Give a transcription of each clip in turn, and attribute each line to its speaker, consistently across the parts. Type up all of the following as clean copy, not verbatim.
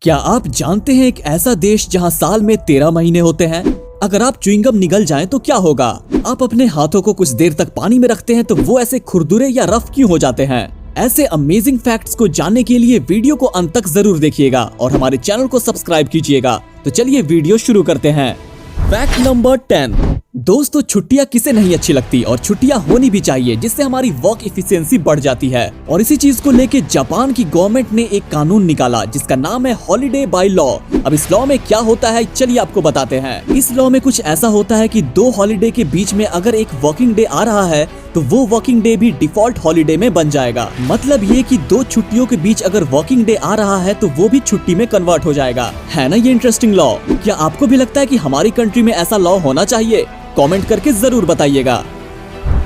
Speaker 1: क्या आप जानते हैं एक ऐसा देश जहां साल में 13 महीने होते हैं? अगर आप च्युइंगम निगल जाएं तो क्या होगा? आप अपने हाथों को कुछ देर तक पानी में रखते हैं तो वो ऐसे खुरदुरे या रफ क्यों हो जाते हैं? ऐसे अमेजिंग फैक्ट्स को जानने के लिए वीडियो को अंत तक जरूर देखिएगा और हमारे चैनल को सब्सक्राइब कीजिएगा। तो चलिए वीडियो शुरू करते हैं। Fact number 10। दोस्तों, छुट्टियां किसे नहीं अच्छी लगती और छुट्टियां होनी भी चाहिए, जिससे हमारी वर्क इफिशिएंसी बढ़ जाती है। और इसी चीज को लेके जापान की गवर्नमेंट ने एक कानून निकाला जिसका नाम है हॉलिडे बाय लॉ। अब इस लॉ में क्या होता है, चलिए आपको बताते हैं। इस लॉ में कुछ ऐसा होता है कि 2 हॉलिडे के बीच में अगर एक वर्किंग डे आ रहा है तो वो वर्किंग डे भी डिफॉल्ट हॉलिडे में बन जाएगा। मतलब ये कि 2 छुट्टियों के बीच अगर वर्किंग डे आ रहा है तो वो भी छुट्टी में कन्वर्ट हो जाएगा। है ना ये इंटरेस्टिंग लॉ? क्या आपको भी लगता है कि हमारी कंट्री में ऐसा लॉ होना चाहिए? कमेंट करके जरूर बताइएगा।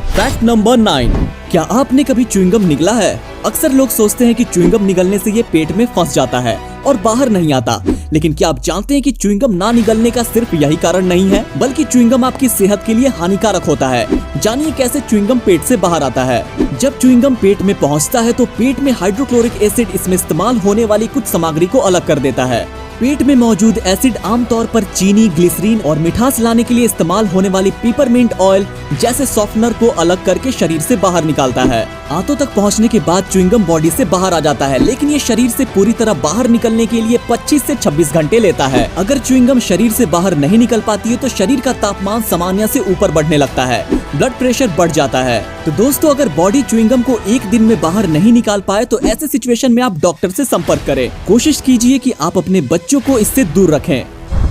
Speaker 1: Fact number 9। क्या आपने कभी च्युइंगम निगला है? अक्सर लोग सोचते हैं कि च्युइंगम निगलने से ये पेट में फंस जाता है और बाहर नहीं आता, लेकिन क्या आप जानते हैं कि च्युइंगम ना निगलने का सिर्फ यही कारण नहीं है, बल्कि च्युइंगम आपकी सेहत के लिए हानिकारक होता है। जानिए कैसे च्युइंगम पेट से बाहर आता है। जब च्युइंगम पेट में पहुंचता है तो पेट में हाइड्रोक्लोरिक एसिड इसमें इस्तेमाल होने वाली कुछ सामग्री को अलग कर देता है। पेट में मौजूद एसिड आमतौर पर चीनी, ग्लिसरीन और मिठास लाने के लिए इस्तेमाल होने वाली पेपरमिंट ऑयल जैसे सॉफ्टनर को अलग करके शरीर से बाहर निकालता है। आंतों तक पहुंचने के बाद च्युइंगम बॉडी से बाहर आ जाता है, लेकिन ये शरीर से पूरी तरह बाहर निकलने के लिए 25 से 26 घंटे लेता है। अगर च्युइंगम शरीर से बाहर नहीं निकल पाती है तो शरीर का तापमान सामान्य से ऊपर बढ़ने लगता है, ब्लड प्रेशर बढ़ जाता है। तो दोस्तों, अगर बॉडी च्युइंगम को एक दिन में बाहर नहीं निकाल पाए तो ऐसे सिचुएशन में आप डॉक्टर से संपर्क करें। कोशिश कीजिए कि आप अपने बच्चों को इससे दूर रखें।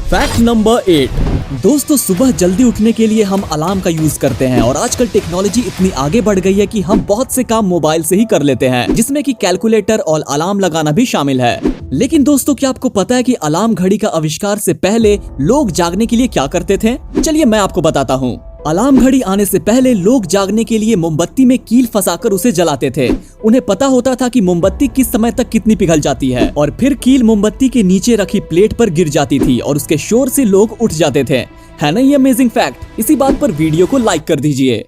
Speaker 1: Fact number 8। दोस्तों, सुबह जल्दी उठने के लिए हम अलार्म का यूज करते हैं और आजकल टेक्नोलॉजी इतनी आगे बढ़ गई है कि हम बहुत से काम मोबाइल से ही कर लेते हैं, जिसमें कि कैलकुलेटर और अलार्म लगाना भी शामिल है। लेकिन दोस्तों, क्या आपको पता है कि अलार्म घड़ी का आविष्कार से पहले लोग जागने के लिए क्या करते थे? चलिए मैं आपको बताता हूँ। अलार्म घड़ी आने से पहले लोग जागने के लिए मोमबत्ती में कील फंसाकर उसे जलाते थे। उन्हें पता होता था कि मोमबत्ती किस समय तक कितनी पिघल जाती है और फिर कील मोमबत्ती के नीचे रखी प्लेट पर गिर जाती थी और उसके शोर से लोग उठ जाते थे। है ना ये अमेजिंग फैक्ट? इसी बात पर वीडियो को लाइक कर दीजिए।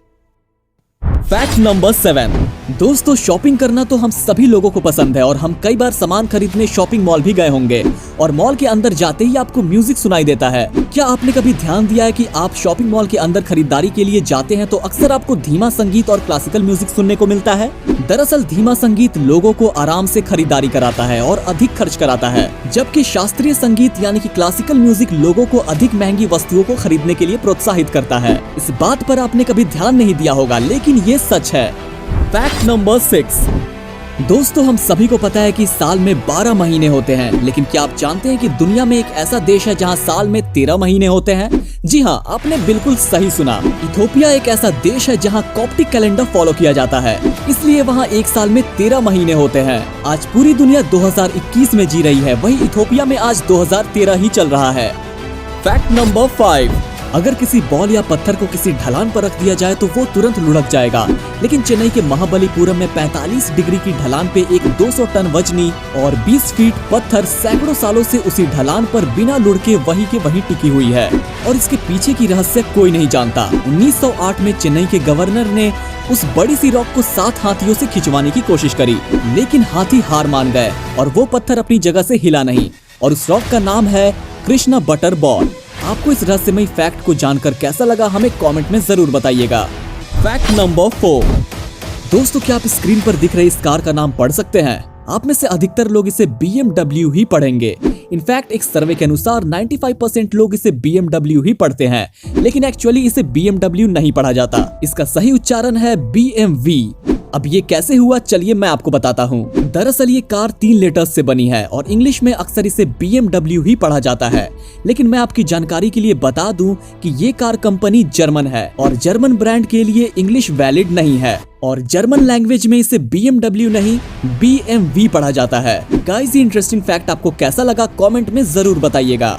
Speaker 1: Fact number 7। दोस्तों, शॉपिंग करना तो हम सभी लोगों को पसंद है और हम कई बार सामान खरीदने शॉपिंग मॉल भी गए होंगे और मॉल के अंदर जाते ही आपको म्यूजिक सुनाई देता है। क्या आपने कभी ध्यान दिया है कि आप शॉपिंग मॉल के अंदर खरीदारी के लिए जाते हैं तो अक्सर आपको धीमा संगीत और क्लासिकल म्यूजिक सुनने को मिलता है? दरअसल धीमा संगीत लोगों को आराम से खरीदारी कराता है और अधिक खर्च कराता है, जबकि शास्त्रीय संगीत यानी कि क्लासिकल म्यूजिक लोगों को अधिक महंगी वस्तुओं को खरीदने के लिए प्रोत्साहित करता है। इस बात पर आपने कभी ध्यान नहीं दिया होगा, लेकिन ये सच है। Fact number 6। दोस्तों, हम सभी को पता है कि साल में 12 महीने होते हैं, लेकिन क्या आप जानते हैं कि दुनिया में एक ऐसा देश है जहां साल में 13 महीने होते हैं? जी हाँ, आपने बिल्कुल सही सुना। इथोपिया एक ऐसा देश है जहां कॉप्टिक कैलेंडर फॉलो किया जाता है, इसलिए वहां एक साल में 13 महीने होते हैं। आज पूरी दुनिया 2021 में जी रही है, वही इथोपिया में आज 2013 ही चल रहा है। Fact number 5। अगर किसी बॉल या पत्थर को किसी ढलान पर रख दिया जाए तो वो तुरंत लुढ़क जाएगा, लेकिन चेन्नई के महाबलीपुरम में 45 डिग्री की ढलान पे एक 200 टन वजनी और 20 फीट पत्थर सैकड़ों सालों से उसी ढलान पर बिना लुढ़के वही के वही टिकी हुई है और इसके पीछे की रहस्य कोई नहीं जानता। 1908 में चेन्नई के गवर्नर ने उस बड़ी सी रॉक को 7 हाथियों से खिंचवाने की कोशिश करी, लेकिन हाथी हार मान गए और वो पत्थर अपनी जगह से हिला नहीं और उस रॉक का नाम है कृष्णा बटर बॉल। आपको इस रहस्यमयी फैक्ट को जानकर कैसा लगा, हमें कमेंट में जरूर बताइएगा। Fact number 4। दोस्तों, क्या आप स्क्रीन पर दिख रहे इस कार का नाम पढ़ सकते हैं? आप में से अधिकतर लोग इसे BMW ही पढ़ेंगे। इनफैक्ट एक सर्वे के अनुसार 95% लोग इसे BMW ही पढ़ते हैं, लेकिन एक्चुअली इसे BMW नहीं पढ़ा जाता। इसका सही उच्चारण है BMW। अब ये कैसे हुआ, चलिए मैं आपको बताता हूँ। दरअसल ये कार 3 लेटर्स से बनी है और इंग्लिश में अक्सर इसे BMW ही पढ़ा जाता है, लेकिन मैं आपकी जानकारी के लिए बता दूं कि ये कार कंपनी जर्मन है और जर्मन ब्रांड के लिए इंग्लिश वैलिड नहीं है और जर्मन लैंग्वेज में इसे BMW नहीं BMW पढ़ा जाता है। गाइस, ये इंटरेस्टिंग फैक्ट आपको कैसा लगा, कमेंट में जरूर बताइएगा।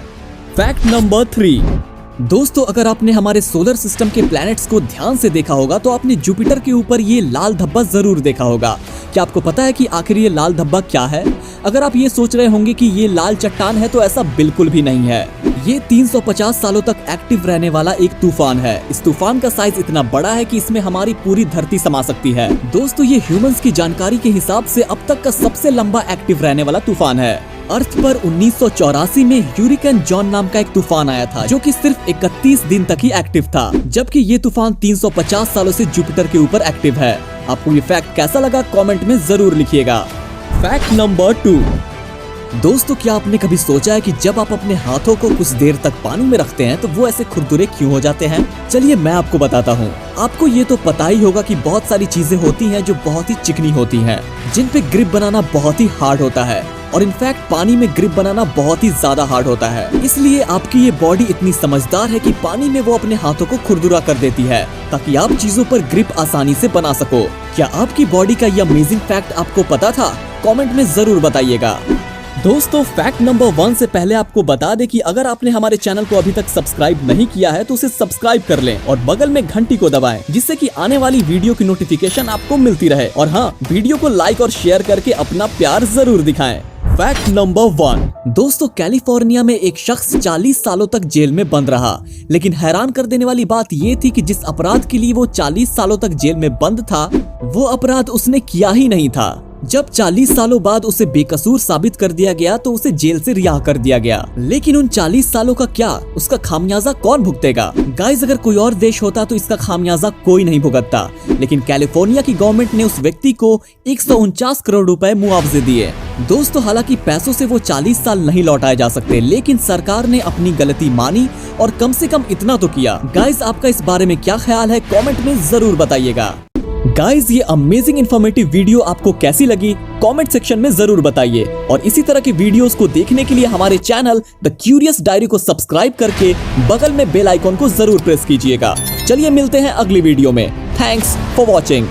Speaker 1: Fact number 3। दोस्तों, अगर आपने हमारे सोलर सिस्टम के प्लैनेट्स को ध्यान से देखा होगा तो आपने जुपिटर के ऊपर ये लाल धब्बा जरूर देखा होगा। क्या आपको पता है कि आखिर ये लाल धब्बा क्या है? अगर आप ये सोच रहे होंगे कि ये लाल चट्टान है तो ऐसा बिल्कुल भी नहीं है। ये 350 सालों तक एक्टिव रहने वाला एक तूफान है। इस तूफान का साइज इतना बड़ा है कि इसमें हमारी पूरी धरती समा सकती है। दोस्तों, ये ह्यूमंस की जानकारी के हिसाब से अब तक का सबसे लंबा एक्टिव रहने वाला तूफान है। अर्थ पर 1984 में ह्यूरिकेन जॉन नाम का एक तूफान आया था जो कि सिर्फ 31 दिन तक ही एक्टिव था, जबकि ये तूफान 350 सालों से जुपिटर के ऊपर एक्टिव है। आपको ये फैक्ट कैसा लगा कमेंट में जरूर लिखिएगा। Fact number 2। दोस्तों, क्या आपने कभी सोचा है कि जब आप अपने हाथों को कुछ देर तक पानी में रखते हैं तो वो ऐसे खुरदुरे क्यों हो जाते हैं? चलिए मैं आपको बताता हूँ। आपको ये तो पता ही होगा कि बहुत सारी चीजें होती हैं जो बहुत ही चिकनी होती हैं, जिन पे ग्रिप बनाना बहुत ही हार्ड होता है, और इनफैक्ट पानी में ग्रिप बनाना बहुत ही ज्यादा हार्ड होता है। इसलिए आपकी ये बॉडी इतनी समझदार है कि पानी में वो अपने हाथों को खुरदुरा कर देती है ताकि आप चीजों पर ग्रिप आसानी से बना सको। क्या आपकी बॉडी का ये अमेजिंग फैक्ट आपको पता था? कमेंट में जरूर बताइएगा। दोस्तों, फैक्ट नंबर 1 से पहले आपको बता दें कि अगर आपने हमारे चैनल को अभी तक सब्सक्राइब नहीं किया है तो उसे सब्सक्राइब कर लें और बगल में घंटी को दबाएं, जिससे कि आने वाली वीडियो की नोटिफिकेशन आपको मिलती रहे। और हाँ, वीडियो को लाइक और शेयर करके अपना प्यार जरूर दिखाएं। Fact number 1। दोस्तों, कैलिफोर्निया में एक शख्स 40 सालों तक जेल में बंद रहा, लेकिन हैरान कर देने वाली बात ये थी कि जिस अपराध के लिए वो 40 सालों तक जेल में बंद था, वो अपराध उसने किया ही नहीं था। जब 40 सालों बाद उसे बेकसूर साबित कर दिया गया तो उसे जेल से रिहा कर दिया गया। लेकिन उन 40 सालों का क्या, उसका खामियाजा कौन भुगतेगा? गाइस, अगर कोई और देश होता तो इसका खामियाजा कोई नहीं भुगतता, लेकिन कैलिफोर्निया की गवर्नमेंट ने उस व्यक्ति को 149 करोड़ रुपए मुआवजे दिए। दोस्तों, हालांकि पैसों से वो 40 साल नहीं लौटाए जा सकते, लेकिन सरकार ने अपनी गलती मानी और कम से कम इतना तो किया। गाइस, आपका इस बारे में क्या ख्याल है? कमेंट में जरूर बताइएगा। गाइस, ये अमेजिंग इन्फॉर्मेटिव वीडियो आपको कैसी लगी कमेंट सेक्शन में जरूर बताइए, और इसी तरह के वीडियोस को देखने के लिए हमारे चैनल द क्यूरियस डायरी को सब्सक्राइब करके बगल में बेल आइकॉन को जरूर प्रेस कीजिएगा। चलिए मिलते हैं अगली वीडियो में। Thanks for watching.